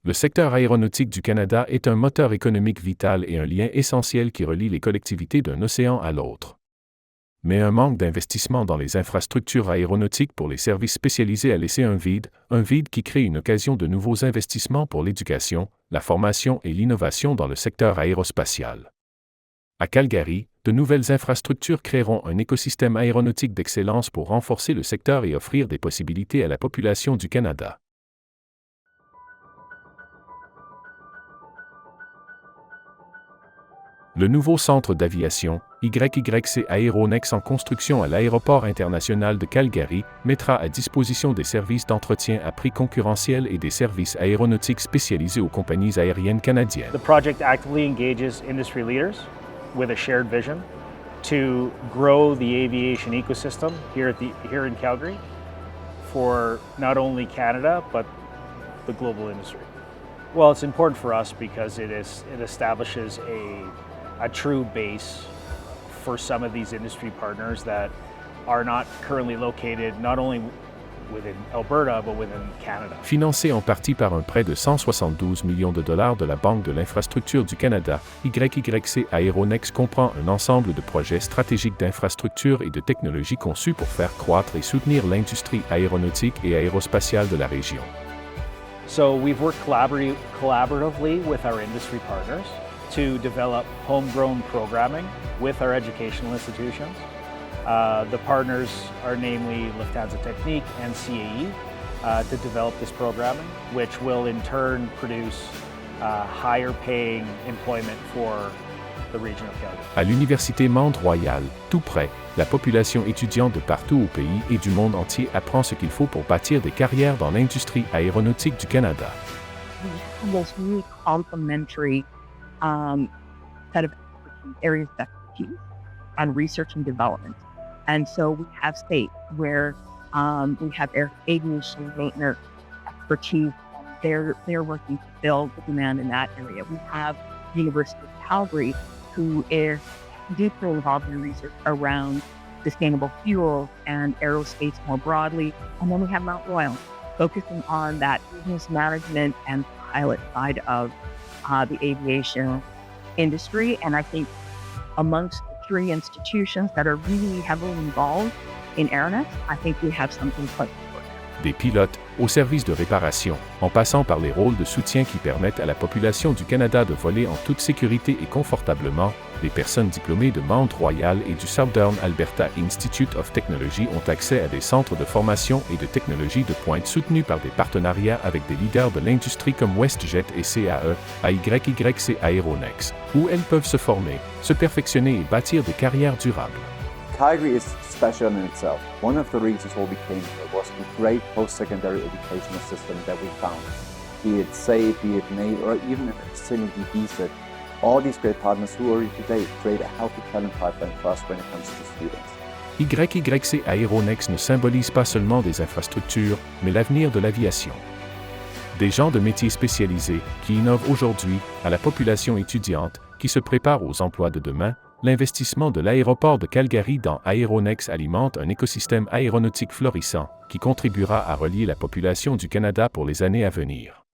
Le secteur aéronautique du Canada est un moteur économique vital et un lien essentiel qui relie les collectivités d'un océan à l'autre. Mais un manque d'investissement dans les infrastructures aéronautiques pour les services spécialisés a laissé un vide qui crée une occasion de nouveaux investissements pour l'éducation, la formation et l'innovation dans le secteur aérospatial. À Calgary, de nouvelles infrastructures créeront un écosystème aéronautique d'excellence pour renforcer le secteur et offrir des possibilités à la population du Canada. Le nouveau centre d'aviation, YYC Aeronex en construction à l'aéroport international de Calgary, mettra à disposition des services d'entretien à prix concurrentiel et des services aéronautiques spécialisés aux compagnies aériennes canadiennes. The project actively engages industry leaders with a shared vision to grow the aviation ecosystem here in Calgary for not only Canada but the global industry. Well, it's important for us because it establishes a true base for some of these industry partners that are not currently located not only within Alberta but within Canada. Financé en partie par un prêt de 172 millions de dollars de la Banque de l'infrastructure du Canada, YYC Aeronex comprend un ensemble de projets stratégiques d'infrastructures et de technologies conçus pour faire croître et soutenir l'industrie aéronautique et aérospatiale de la région. So we've worked collaboratively with our industry partners to develop homegrown programming with our educational institutions. The partners are namely Lufthansa Technik and CAE to develop this programming, which will in turn produce higher paying employment for the region of Calgary. À l'Université Mount-Royal, tout près, la population étudiante de partout au pays et du monde entier apprend ce qu'il faut pour bâtir des carrières dans l'industrie aéronautique du Canada. We have this really complementary set of areas of expertise on research and development. And so we have states where we have aviation maintenance expertise. They're working to fill the demand in that area. We have the University of Calgary, who is deeply involved in research around sustainable fuels and aerospace more broadly. And then we have Mount Royal, focusing on that business management and pilot side of the aviation industry. And I think amongst the three institutions that are really heavily involved in Aeronex, I think we have something quite important. Des pilotes au service de réparation, en passant par les rôles de soutien qui permettent à la population du Canada de voler en toute sécurité et confortablement, les personnes diplômées de Mount-Royal et du Southern Alberta Institute of Technology ont accès à des centres de formation et de technologie de pointe soutenus par des partenariats avec des leaders de l'industrie comme WestJet et CAE, à YYC Aeronex, où elles peuvent se former, se perfectionner et bâtir des carrières durables. Calgary is special in itself. One of the reasons why we came here was the great post-secondary educational system that we found. Be it SAFE, be it NAID, or even in the vicinity BSIT, all these great partners who already today create a healthy talent pipeline for us when it comes to students. YYC Aeronex ne symbolise pas seulement des infrastructures, mais l'avenir de l'aviation. Des gens de métiers spécialisés qui innovent aujourd'hui à la population étudiante qui se prépare aux emplois de demain. L'investissement de l'aéroport de Calgary dans Aeronex alimente un écosystème aéronautique florissant qui contribuera à relier la population du Canada pour les années à venir.